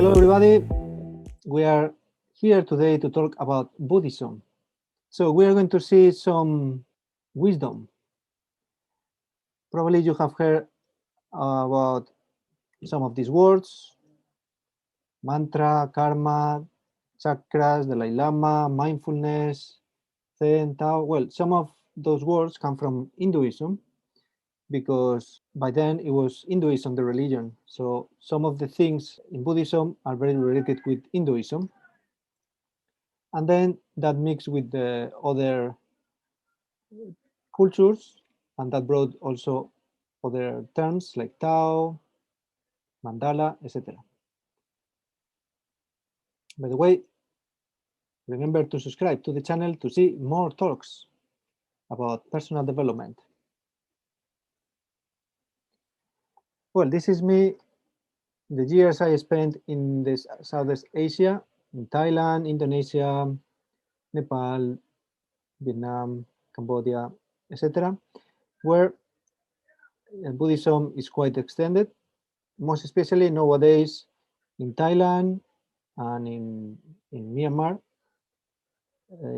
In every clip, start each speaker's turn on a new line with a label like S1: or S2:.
S1: Hello everybody, we are here today to talk about Buddhism. So we are going to see some wisdom. Probably you have heard about some of these words: mantra, karma, chakras, Dalai Lama, mindfulness, Zen, Tao. Well, some of those words come from Hinduism, because by then it was Hinduism, the religion. So some of the things in Buddhism are very related with Hinduism. And then that mixed with the other cultures, and that brought also other terms like Tao, Mandala, etc. By the way, remember to subscribe to the channel to see more talks about personal development. Well, this is me, the years I spent in this Southeast Asia, in Thailand, Indonesia, Nepal, Vietnam, Cambodia, etc., where Buddhism is quite extended, most especially nowadays in Thailand and in Myanmar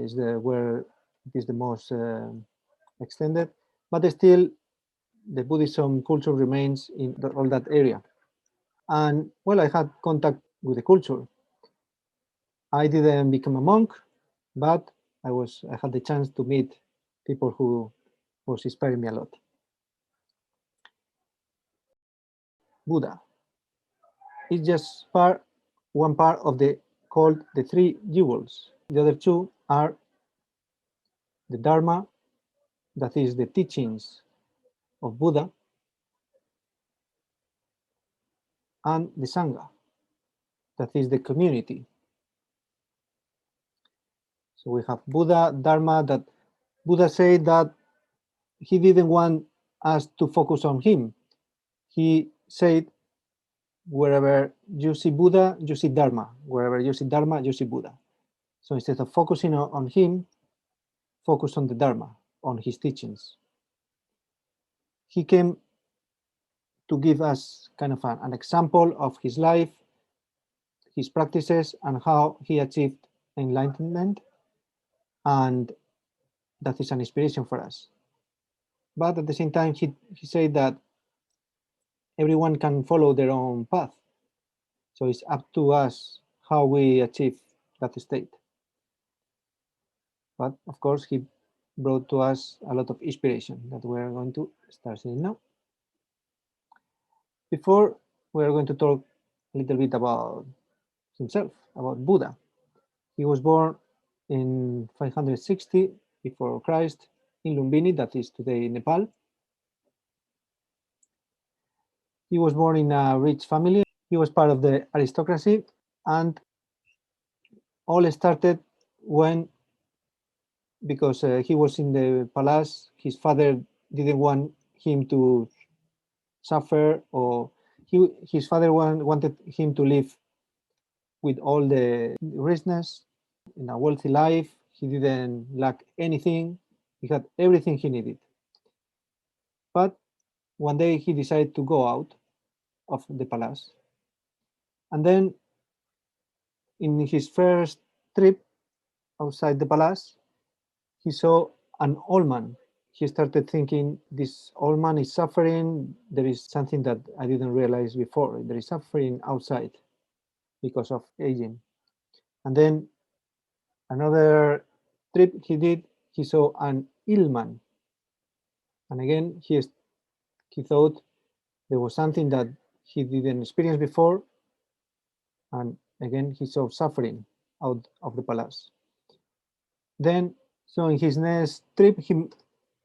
S1: is where it is the most extended, but still the Buddhism culture remains in all that area. And well, I had contact with the culture. I didn't become a monk, but I had the chance to meet people who was inspiring me a lot. Buddha is just one part of the called the three jewels. The other two are the Dharma, that is the teachings of Buddha, and the Sangha, that is the community. So we have Buddha, Dharma, that Buddha said that he didn't want us to focus on him. He said, wherever you see Buddha, you see Dharma. Wherever you see Dharma, you see Buddha. So instead of focusing on him, focus on the Dharma, on his teachings. He came to give us kind of an example of his life, his practices, and how he achieved enlightenment, and that is an inspiration for us. But at the same time, he said that everyone can follow their own path. So it's up to us how we achieve that state. But of course, he brought to us a lot of inspiration that we're going to start seeing now. Before, we're going to talk a little bit about himself, about Buddha. He was born in 560 before Christ in Lumbini, that is today Nepal. He was born in a rich family. He was part of the aristocracy, and all started because he was in the palace. His father didn't want him to suffer, or his father wanted him to live with all the richness in a wealthy life. He didn't lack anything. He had everything he needed. But one day he decided to go out of the palace. And then in his first trip outside the palace, he saw an old man. He started thinking, this old man is suffering. There is something that I didn't realize before. There is suffering outside because of aging. And then another trip he did, he saw an ill man. And again, he thought there was something that he didn't experience before. And again, he saw suffering out of the palace. Then, so in his next trip,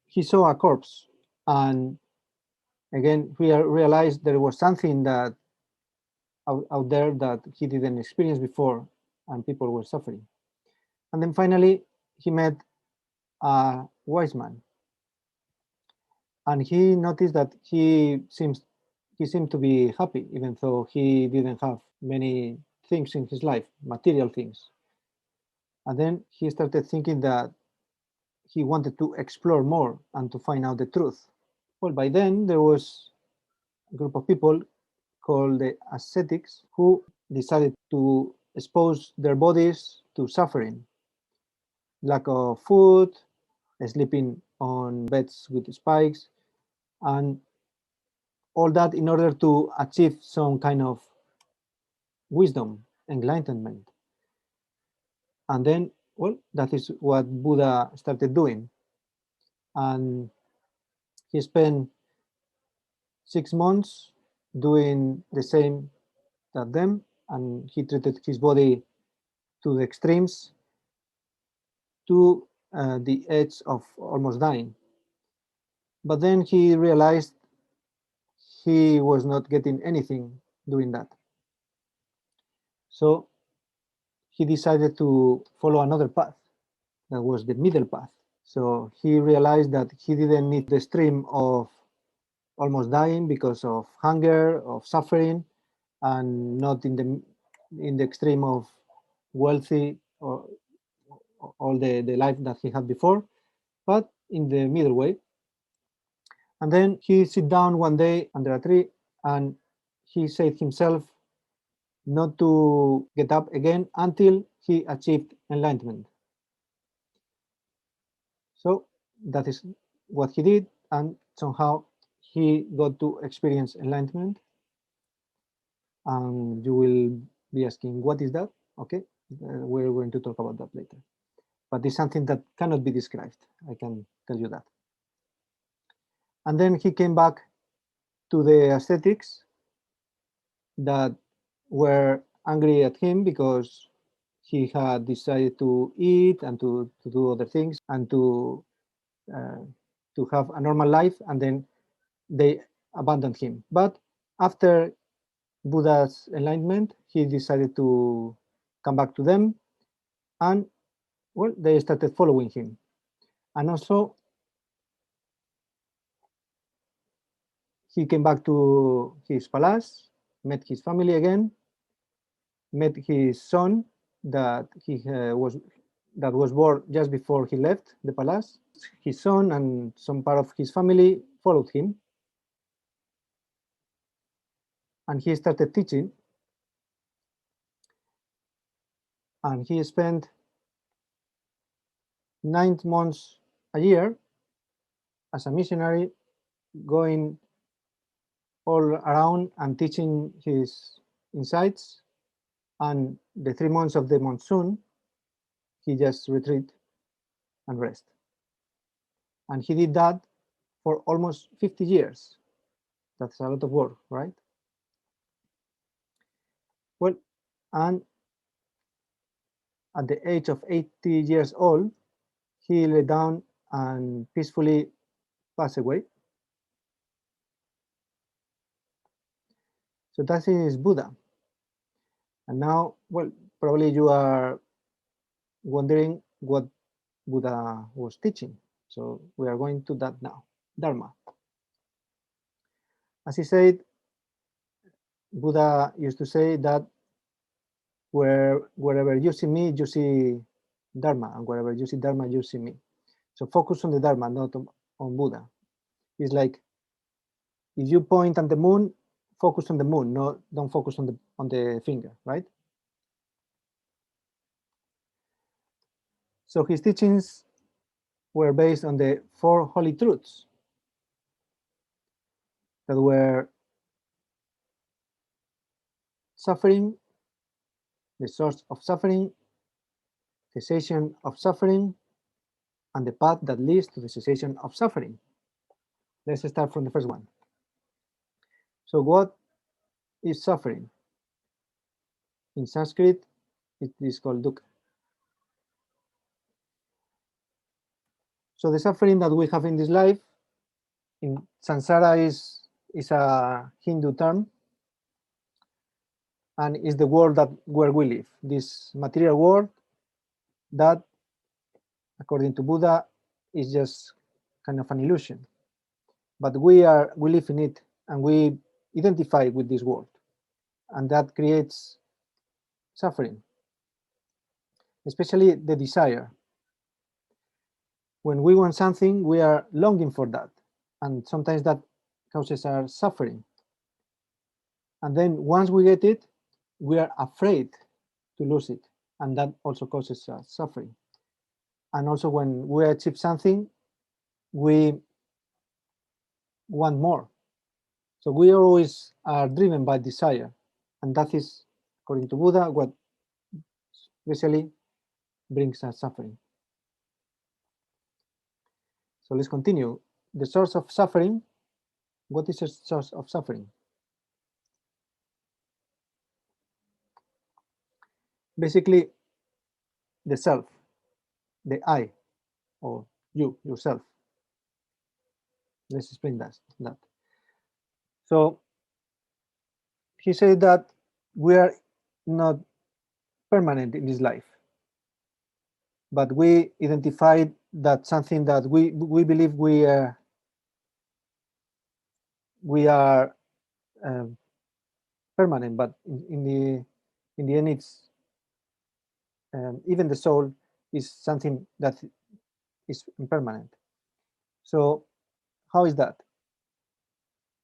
S1: he saw a corpse. And again, we realized there was something that out there that he didn't experience before, and people were suffering. And then finally, he met a wise man. And he noticed that he seemed to be happy, even though he didn't have many things in his life, material things. And then he started thinking that he wanted to explore more and to find out the truth. Well, by then there was a group of people called the ascetics who decided to expose their bodies to suffering, lack of food, sleeping on beds with spikes, and all that in order to achieve some kind of wisdom, enlightenment. And then, well, that is what Buddha started doing. And he spent 6 months doing the same as them, and he treated his body to the extremes, to the edge of almost dying. But then he realized he was not getting anything doing that. So he decided to follow another path, that was the middle path. So he realized that he didn't need the stream of almost dying because of hunger, of suffering, and not in the extreme of wealthy or all the life that he had before, but in the middle way. And then he sit down one day under a tree and he said himself not to get up again until he achieved enlightenment. So that is what he did, and somehow he got to experience enlightenment. And you will be asking, what is that? Okay, we're going to talk about that later. But it's something that cannot be described, I can tell you that. And then he came back to the ascetics that were angry at him because he had decided to eat and to do other things and to have a normal life, and then they abandoned him. But after Buddha's enlightenment, he decided to come back to them, and well, they started following him. And also he came back to his palace, met his family again, met his son that was born just before he left the palace. His son and some part of his family followed him, and he started teaching. And he spent 9 months a year as a missionary, going all around and teaching his insights. And the 3 months of the monsoon, he just retreat and rest. And he did that for almost 50 years. That's a lot of work, right? Well, and at the age of 80 years old, he lay down and peacefully passed away. So that is Buddha. And now, well, probably you are wondering what Buddha was teaching. So we are going to that now. Dharma. As he said, Buddha used to say that wherever you see me, you see Dharma, and wherever you see Dharma, you see me. So focus on the Dharma, not on Buddha. It's like if you point at the moon, focus on the moon, don't focus on the finger, right? So his teachings were based on the 4 holy truths that were suffering, the source of suffering, cessation of suffering, and the path that leads to the cessation of suffering. Let's start from the first one. So what is suffering? In Sanskrit, it is called dukkha. So the suffering that we have in this life, in samsara is a Hindu term, and is the world where we live, this material world that, according to Buddha, is just kind of an illusion. But we live in it, and we identify with this world, and that creates suffering, especially the desire. When we want something, we are longing for that, and sometimes that causes our suffering. And then once we get it, we are afraid to lose it, and that also causes suffering. And also when we achieve something, we want more. So we always are driven by desire, and that is, according to Buddha, what basically brings us suffering. So let's continue. The source of suffering. What is the source of suffering? Basically, the self, the I, or you, yourself. Let's explain that. So he said that we are not permanent in this life, but we identified that something that we believe we are permanent, but in the end, it's even the soul is something that is impermanent. So how is that?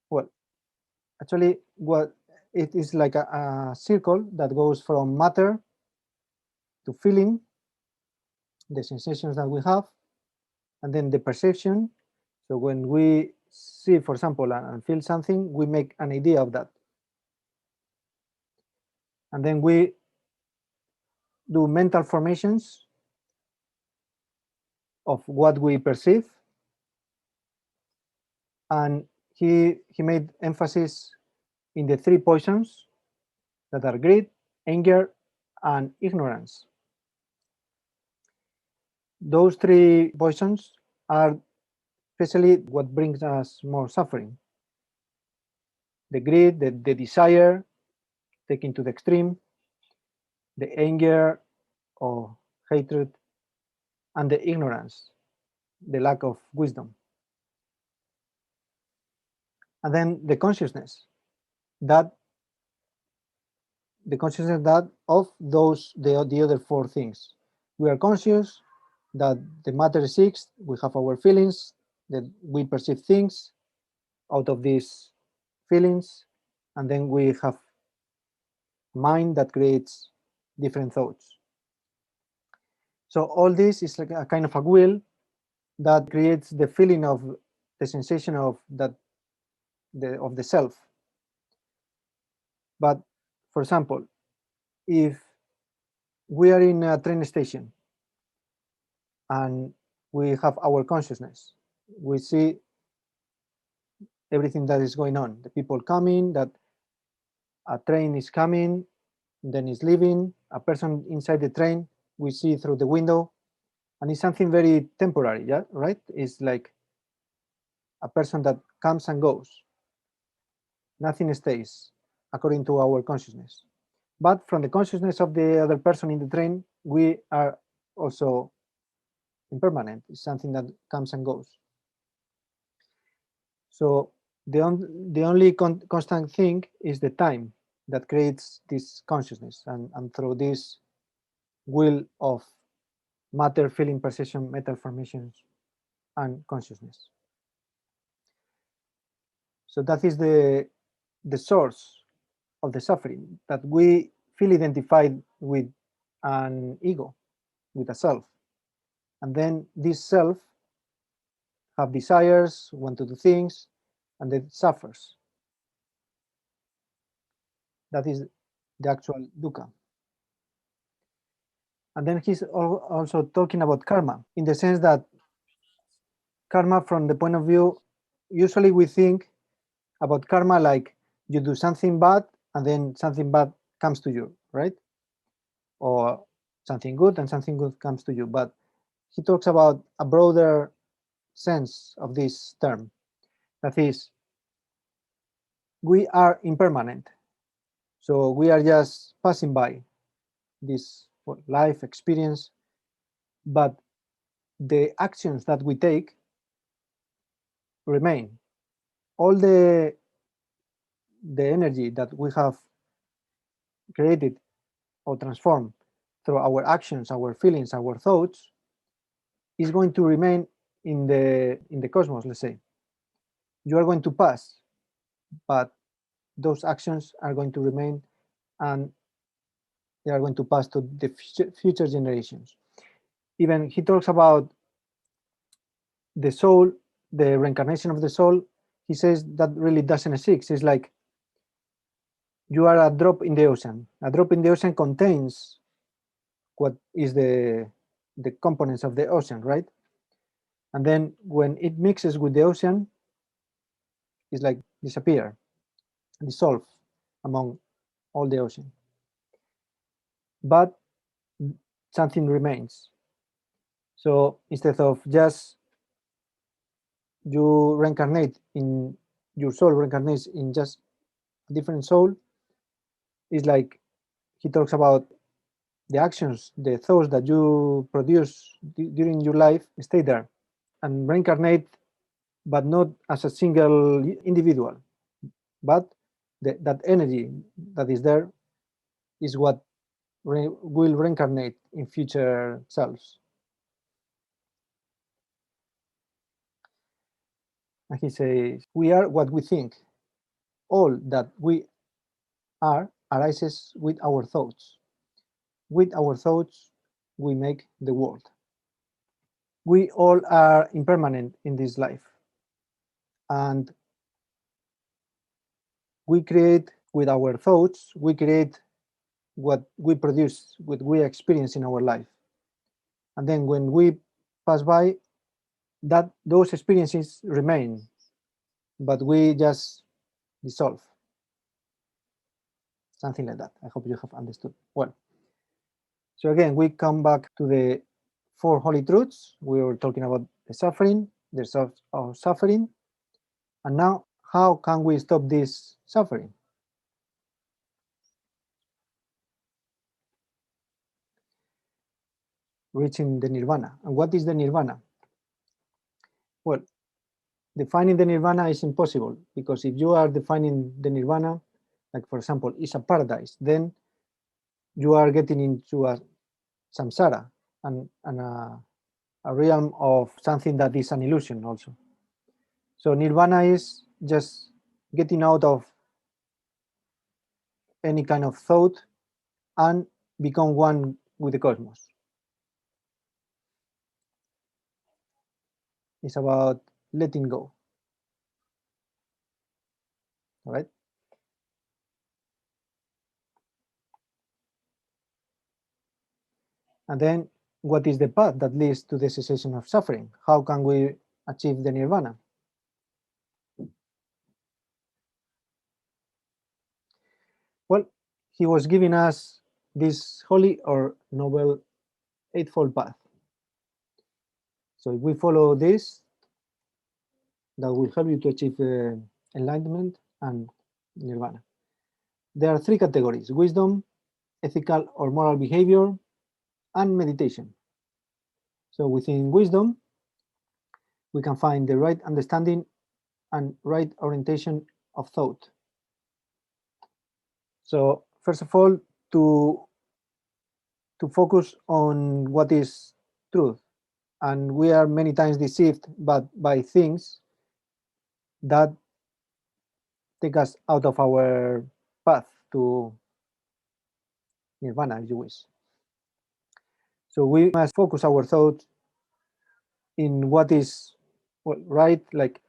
S1: Well, actually, what it is like a circle that goes from matter to feeling, the sensations that we have, and then the perception. So when we see, for example, and feel something, we make an idea of that. And then we do mental formations of what we perceive. And he made emphasis in the three poisons that are greed, anger, and ignorance. Those three poisons are especially what brings us more suffering. The greed, the desire, taken to the extreme, the anger or hatred, and the ignorance, the lack of wisdom. And then the consciousness that of those the other four things. We are conscious that the matter exists, we have our feelings, that we perceive things out of these feelings, and then we have mind that creates different thoughts. So all this is like a kind of a wheel that creates the feeling of the sensation of that of the self. But for example, if we are in a train station and we have our consciousness, we see everything that is going on, the people coming, that a train is coming, then is leaving, a person inside the train, we see through the window, and it's something very temporary, yeah, right? It's like a person that comes and goes. Nothing stays according to our consciousness. But from the consciousness of the other person in the train, we are also impermanent. It's something that comes and goes. So the only constant thing is the time that creates this consciousness, and through this wheel of matter, feeling, perception, mental formations, and consciousness. So that is the source of the suffering, that we feel identified with an ego, with a self. And then this self have desires, want to do things, and then suffers. That is the actual dukkha. And then he's also talking about karma, in the sense that karma, from the point of view, usually we think about karma like you do something bad and then something bad comes to you, right? Or something good and something good comes to you. But he talks about a broader sense of this term. That is, we are impermanent. So we are just passing by this life experience, but the actions that we take remain. All the energy that we have created or transformed through our actions, our feelings, our thoughts, is going to remain in the cosmos, let's say. You are going to pass, but those actions are going to remain, and they are going to pass to the future generations. Even he talks about the soul, the reincarnation of the soul. He says that really doesn't exist. It's like you are a drop in the ocean. A drop in the ocean contains what is the components of the ocean, right? And then when it mixes with the ocean, it's like disappear, dissolve among all the ocean. But something remains. So instead of just you reincarnate in your soul reincarnates in just a different soul, it's like he talks about the actions, the thoughts that you produce during your life stay there and reincarnate, but not as a single individual, but that energy that is there is what will reincarnate in future selves. And he says, we are what we think. All that we are arises with our thoughts. With our thoughts, we make the world. We all are impermanent in this life. And we create with our thoughts, we create what we produce, what we experience in our life. And then when we pass by, that those experiences remain, but we just dissolve. Something like that. I hope you have understood well. So again, we come back to the four holy truths. We were talking about the suffering, the source of suffering. And now, how can we stop this suffering? Reaching the nirvana. And what is the nirvana? Well, defining the nirvana is impossible, because if you are defining the nirvana, like for example, it's a paradise, then you are getting into a samsara and a realm of something that is an illusion also. So nirvana is just getting out of any kind of thought and become one with the cosmos. It's about letting go. All right. And then what is the path that leads to the cessation of suffering? How can we achieve the nirvana? Well, he was giving us this holy or noble eightfold path. So if we follow this, that will help you to achieve enlightenment and nirvana. There are three categories: wisdom, ethical or moral behavior, and meditation. So within wisdom, we can find the right understanding and right orientation of thought. So first of all, to focus on what is truth. And we are many times deceived by things that take us out of our path to nirvana, if you wish. So we must focus our thoughts in what is right, like,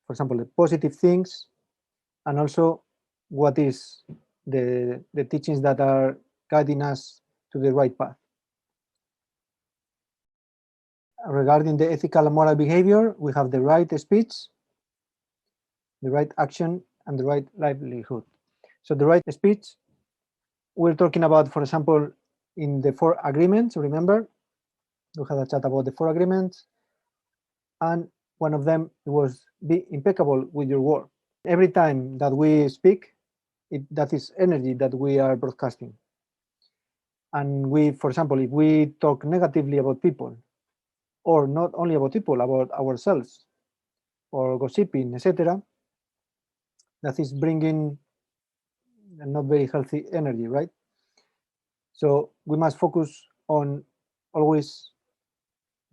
S1: for example, the positive things, and also what is the teachings that are guiding us to the right path. Regarding the ethical and moral behavior, we have the right speech, the right action, and the right livelihood. So the right speech, we're talking about, for example, in the four agreements, remember? We had a chat about the four agreements, and one of them was be impeccable with your word. Every time that we speak, that is energy that we are broadcasting. And we, for example, if we talk negatively about people, or not only about people, about ourselves, or gossiping, etc., that is bringing a not very healthy energy, right? So we must focus on always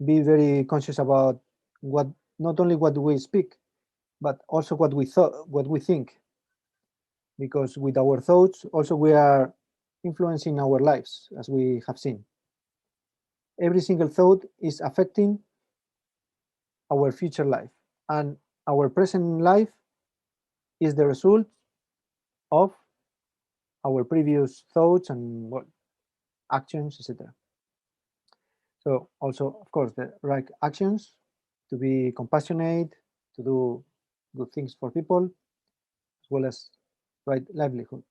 S1: be very conscious about what, not only what we speak, but also what we think, because with our thoughts also we are influencing our lives, as we have seen. Every single thought is affecting our future life, and our present life is the result of our previous thoughts and actions, etc. So also, of course, the right actions, to be compassionate, to do good things for people, as well as right livelihood.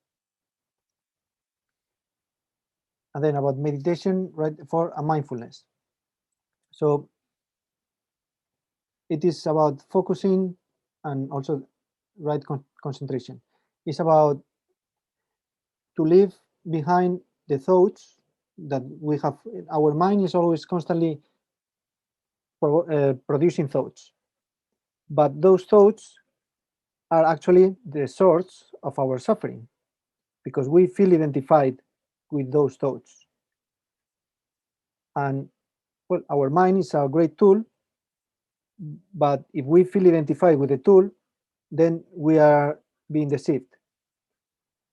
S1: And then about meditation, right, for a mindfulness. So it is about focusing and also right concentration. It's about to leave behind the thoughts that we have. Our mind is always constantly producing thoughts, but those thoughts are actually the source of our suffering, because we feel identified with those thoughts. And well, our mind is a great tool, but if we feel identified with the tool, then we are being deceived.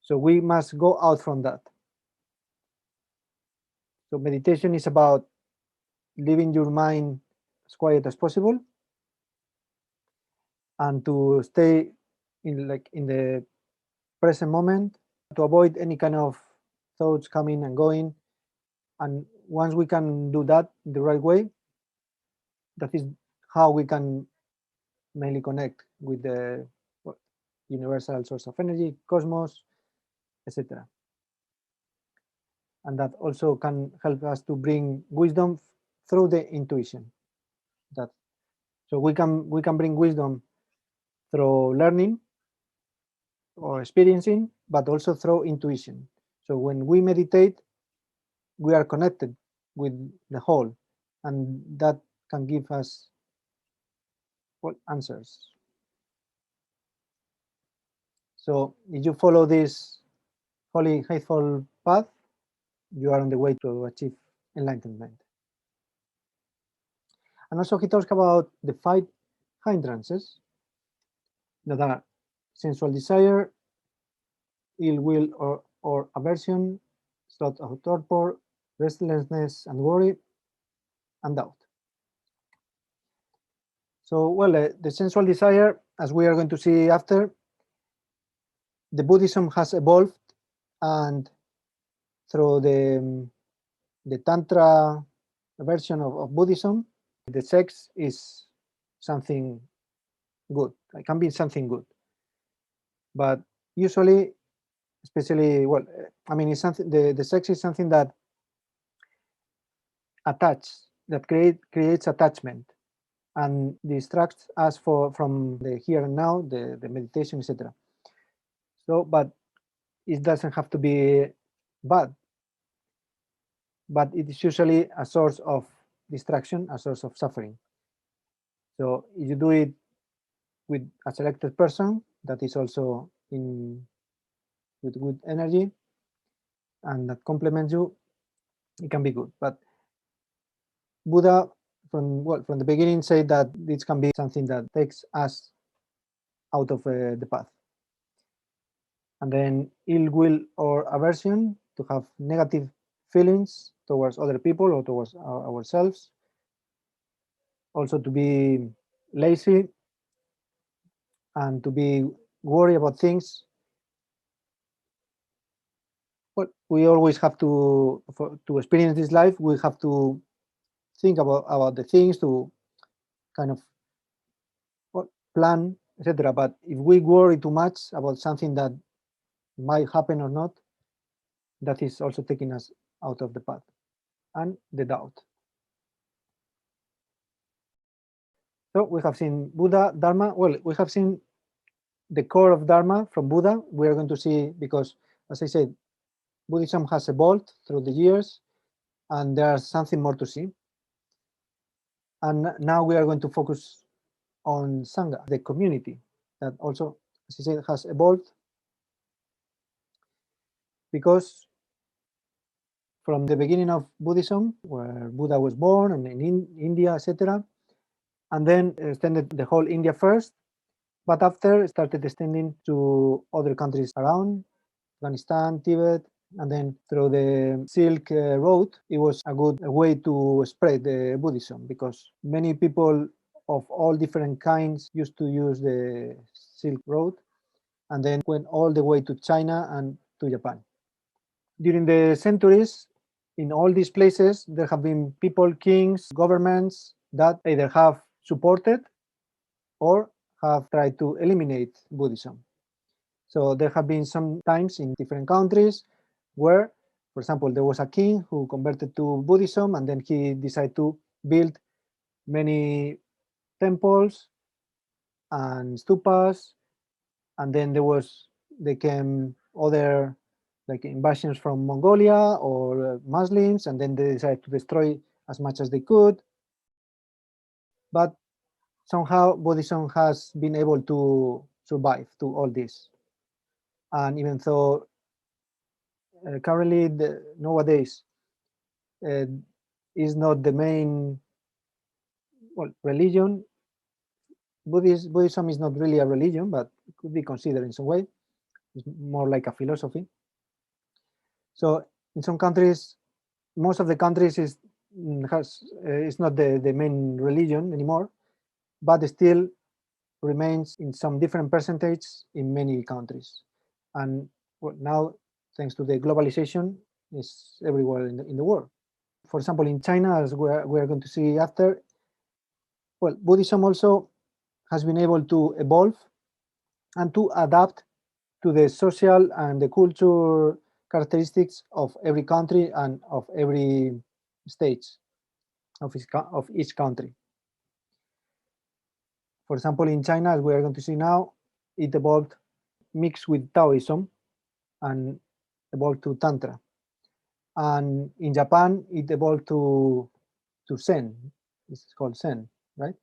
S1: So we must go out from that. So meditation is about leaving your mind as quiet as possible and to stay in the present moment, to avoid any kind of thoughts coming and going. And once we can do that the right way, that is how we can mainly connect with the universal source of energy, cosmos, etc. And that also can help us to bring wisdom through the intuition. That so we can bring wisdom through learning or experiencing, but also through intuition. So when we meditate, we are connected with the whole, and that can give us answers. So if you follow this holy, faithful path, you are on the way to achieve enlightenment. And also he talks about the 5 hindrances that are sensual desire, ill will or aversion, sloth of torpor, restlessness and worry, and doubt. So, well, the sensual desire, as we are going to see after, the Buddhism has evolved, and through the Tantra version of Buddhism, the sex is something good. It can be something good, but usually, especially, well, I mean, it's something. The sex is something that creates attachment and distracts us from the here and now, the meditation, etc. So, but it doesn't have to be bad, but it is usually a source of distraction, a source of suffering. So if you do it with a selected person that is also with good energy and that complements you, it can be good. But Buddha, from the beginning, said that this can be something that takes us out of the path. And then ill will or aversion, to have negative feelings towards other people or towards ourselves. Also to be lazy and to be worried about things. But we always have to experience this life, we have to think about the things, to kind of plan, etc. But if we worry too much about something that might happen or not, that is also taking us out of the path. And the doubt. So we have seen Buddha, Dharma. Well, we have seen the core of Dharma from Buddha. We are going to see, because, as I said, Buddhism has evolved through the years, and there's something more to see. And now we are going to focus on Sangha, the community, that also, as I said, has evolved, because from the beginning of Buddhism, where Buddha was born, and in India, etc., and then extended the whole India first, but after started extending to other countries around, Afghanistan, Tibet, And then through the Silk Road, it was a good way to spread the Buddhism, because many people of all different kinds used to use the Silk Road, and then went all the way to China and to Japan. During the centuries, in all these places, there have been people, kings, governments that either have supported or have tried to eliminate Buddhism. So there have been some times in different countries where, for example, there was a king who converted to Buddhism, and then he decided to build many temples and stupas, and then there came other like invasions from Mongolia or Muslims, and then they decided to destroy as much as they could. But somehow Buddhism has been able to survive to all this. And even though currently nowadays is not the main religion, Buddhism is not really a religion, but it could be considered in some way. It's more like a philosophy. So in some countries, most of the countries is not the main religion anymore, but it still remains in some different percentage in many countries. And now, thanks to the globalization, is everywhere in the world. For example, in China, as we are going to see after, Buddhism also has been able to evolve and to adapt to the social and the culture characteristics of every country and of every stage of each country. For example, in China, as we are going to see now, it evolved mixed with Taoism and evolved to Tantra. And in Japan, it evolved to Zen. It's called Zen, right?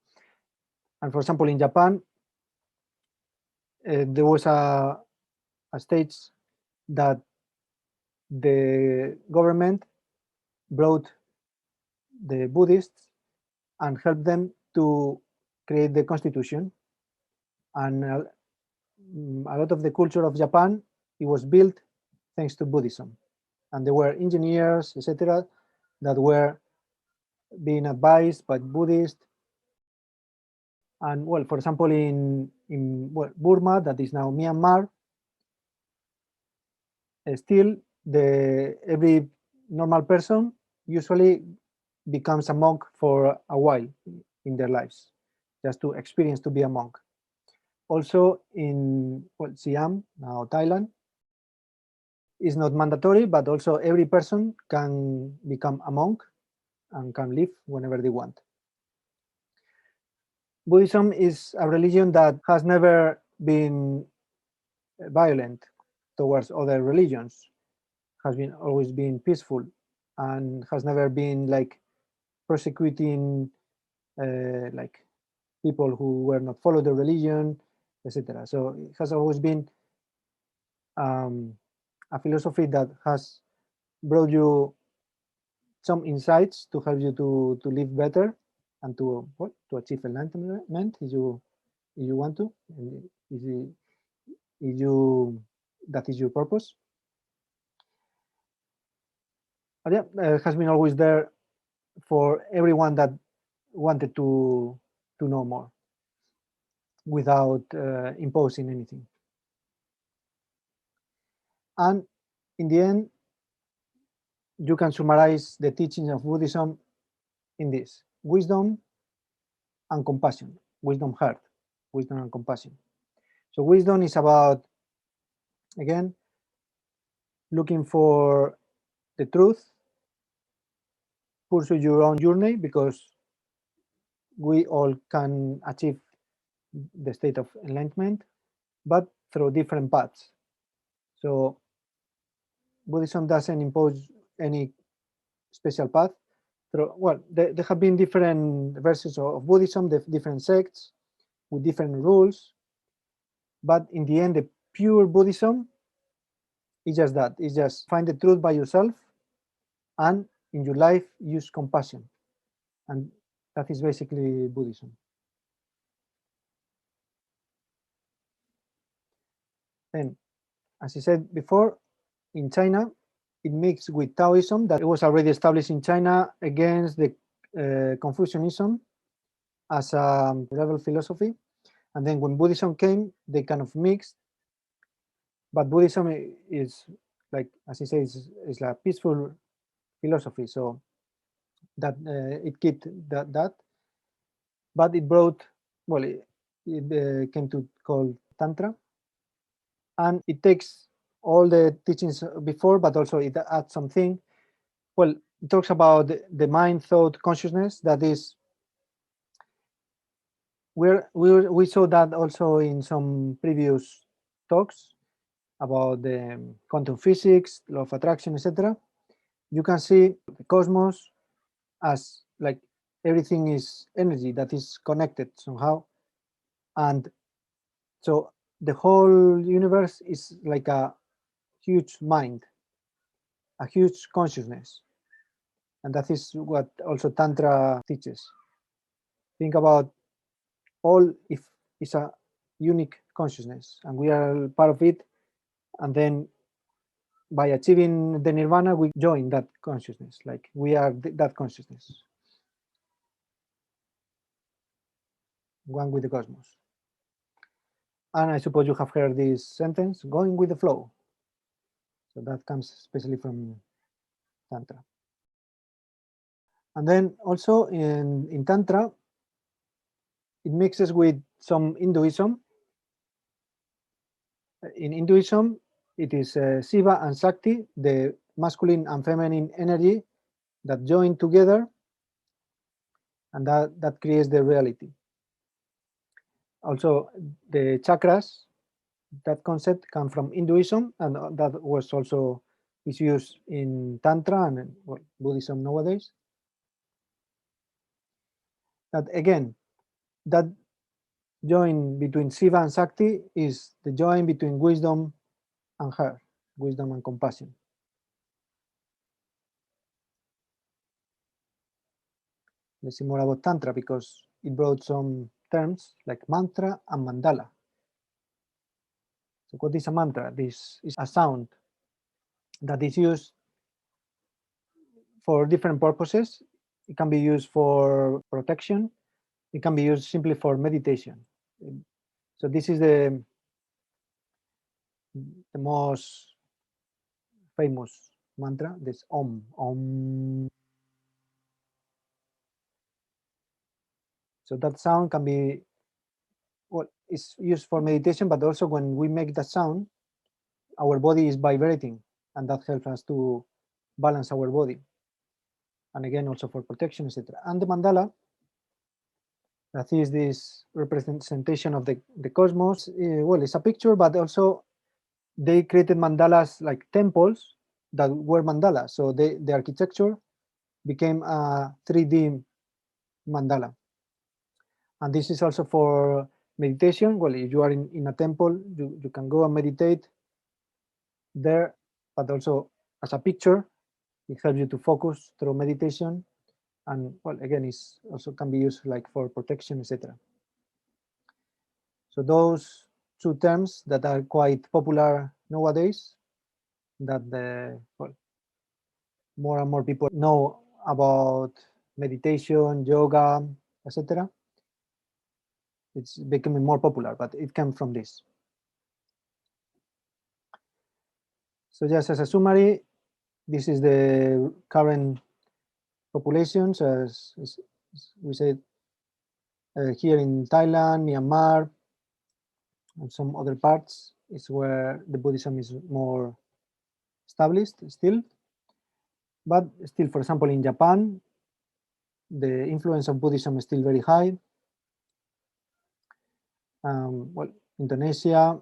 S1: And for example, in Japan, there was a stage that the government brought the Buddhists and helped them to create the constitution. And a lot of the culture of Japan, it was built thanks to Buddhism. And there were engineers, etc., that were being advised by Buddhists. And for example, in Burma, that is now Myanmar, still every normal person usually becomes a monk for a while in their lives, just to experience to be a monk. Also in Siam, now Thailand, is not mandatory, but also every person can become a monk and can live whenever they want. Buddhism is a religion that has never been violent towards other religions, has been always been peaceful, and has never been like persecuting like people who were not follow the religion, etc. So it has always been a philosophy that has brought you some insights to help you to live better and to achieve enlightenment if you want to, if you that is your purpose. But yeah, has been always there for everyone that wanted to know more without imposing anything. And in the end, you can summarize the teachings of Buddhism in this: wisdom and compassion, wisdom heart, wisdom and compassion. So wisdom is about, again, looking for the truth, pursue your own journey, because we all can achieve the state of enlightenment, but through different paths. So Buddhism doesn't impose any special path. There have been different versions of Buddhism, different sects with different rules, but in the end, the pure Buddhism is just that. It's just find the truth by yourself, and in your life use compassion, and that is basically Buddhism. Then, as I said before, in China, it mixed with Taoism that it was already established in China against the Confucianism as a rebel philosophy. And then when Buddhism came, they kind of mixed. But Buddhism is, like, as I say, is a peaceful philosophy. So that it kept that. But it brought, well, it came to call Tantra. And it takes all the teachings before, but also it adds something. Well, it talks about the mind, thought, consciousness. That is, we saw that also in some previous talks about the quantum physics, law of attraction, etc. You can see the cosmos as like everything is energy that is connected somehow, and so the whole universe is like a huge mind, a huge consciousness. And that is what also Tantra teaches. Think about all if it's a unique consciousness and we are part of it, and then by achieving the nirvana we join that consciousness, like we are that consciousness, one with the cosmos. And I suppose you have heard this sentence, going with the flow. So that comes especially from Tantra. And then also in Tantra, it mixes with some Hinduism. In Hinduism, it is Shiva and Shakti, the masculine and feminine energy that join together, and that creates the reality. Also, the chakras, that concept comes from Hinduism, and that was also is used in Tantra and well, Buddhism nowadays. That again, that join between Shiva and Shakti is the join between wisdom and her, wisdom and compassion. Let's see more about Tantra because it brought some terms like mantra and mandala. So what is a mantra? This is a sound that is used for different purposes. It can be used for protection. It can be used simply for meditation. So this is the most famous mantra, this Om. Om. So that sound can be, well, it's used for meditation, but also when we make that sound, our body is vibrating, and that helps us to balance our body. And again, also for protection, etc. And the mandala, that is this representation of the cosmos. Well, it's a picture, but also they created mandalas like temples that were mandalas. So the architecture became a 3D mandala. And this is also for meditation. Well, if you are in a temple, you can go and meditate there, but also as a picture, it helps you to focus through meditation. And well, again, it's also can be used like for protection, etc. So those two terms that are quite popular nowadays, that well, more and more people know about meditation, yoga, etc. It's becoming more popular, but it came from this. So just as a summary, this is the current populations, as we said, here in Thailand, Myanmar, and some other parts is where the Buddhism is more established still. But still, for example, in Japan, the influence of Buddhism is still very high. Well, Indonesia,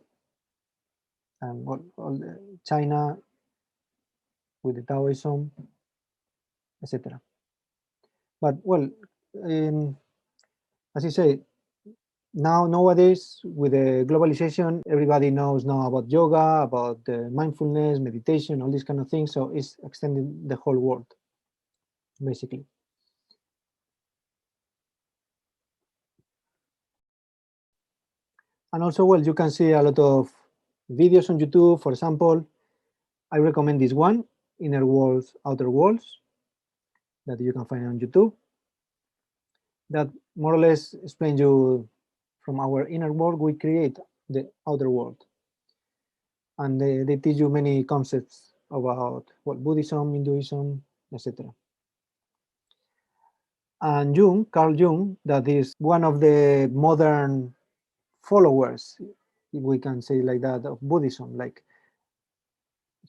S1: and all China with the Taoism, etc. But well, as you say, nowadays with the globalization, everybody knows now about yoga, about mindfulness, meditation, all these kind of things. So it's extending the whole world, basically. And also, well, you can see a lot of videos on YouTube. For example, I recommend this one. inner worlds, outer worlds that you can find on YouTube. That more or less explain you from our inner world we create the outer world, and they teach you many concepts about Buddhism, Hinduism, etc. And Jung, Carl Jung, that is one of the modern followers, if we can say like that, of Buddhism. Like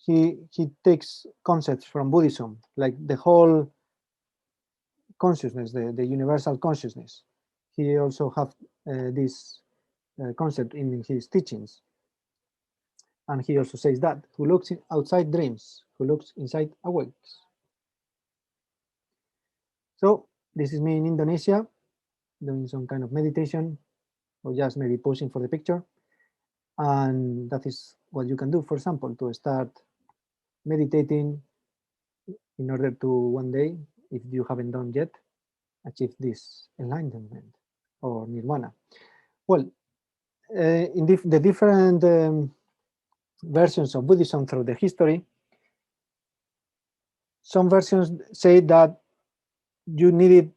S1: he takes concepts from Buddhism, like the whole consciousness, the universal consciousness. He also have this concept in his teachings. And he also says that, who looks outside dreams, who looks inside awakes. So this is me in Indonesia, doing some kind of meditation, or just maybe posing for the picture. And that is what you can do, for example, to start meditating in order to one day, if you haven't done yet, achieve this enlightenment or nirvana. Well, in the different versions of Buddhism through the history, some versions say that you needed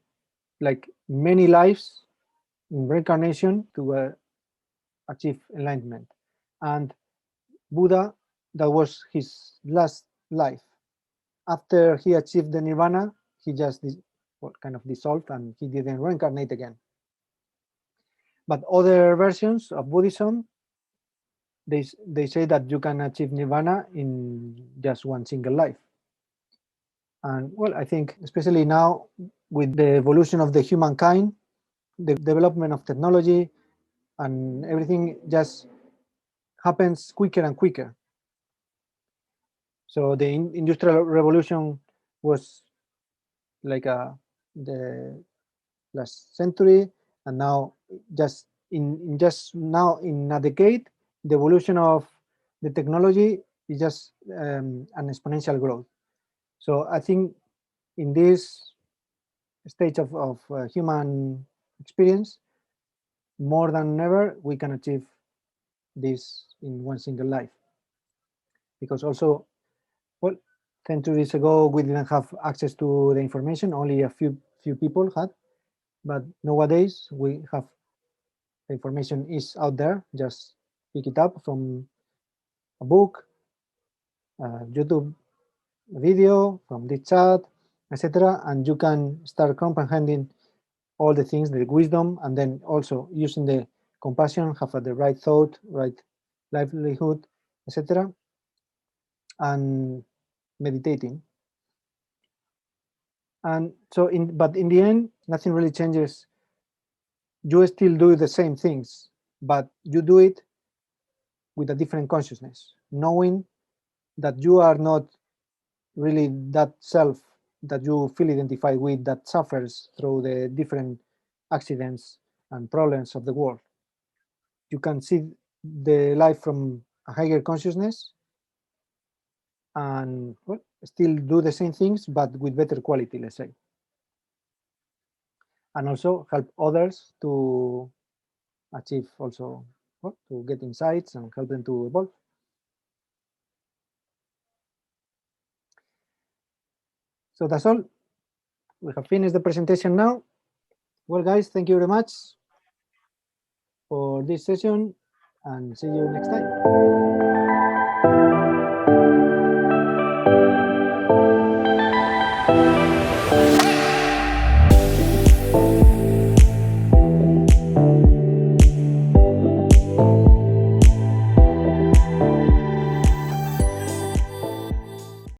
S1: like many lives in reincarnation to achieve enlightenment. And Buddha, that was his last life. After he achieved the nirvana, he just kind of dissolved and he didn't reincarnate again. But other versions of Buddhism, they say that you can achieve nirvana in just one single life. And well, I think especially now with the evolution of the humankind, the development of technology and everything just happens quicker and quicker. So the industrial revolution was like the last century, and now just in a decade, the evolution of the technology is just an exponential growth. So I think in this stage of human experience, more than ever, we can achieve this in one single life. Because also, well, centuries ago, we didn't have access to the information, only a few people had. But nowadays, we have the information is out there, just pick it up from a book, YouTube video, from the chat, etc. And you can start comprehending all the things, the wisdom, and then also using the compassion, have the right thought, right livelihood, etc. And meditating. And so, but in the end, nothing really changes. You still do the same things, but you do it with a different consciousness, knowing that you are not really that self that you feel identified with that suffers through the different accidents and problems of the world. You can see the life from a higher consciousness and well, still do the same things, but with better quality, let's say. And also help others to achieve also, well, to get insights and help them to evolve. So that's all. We have finished the presentation now. Well, guys, thank you very much for this session and see you next time.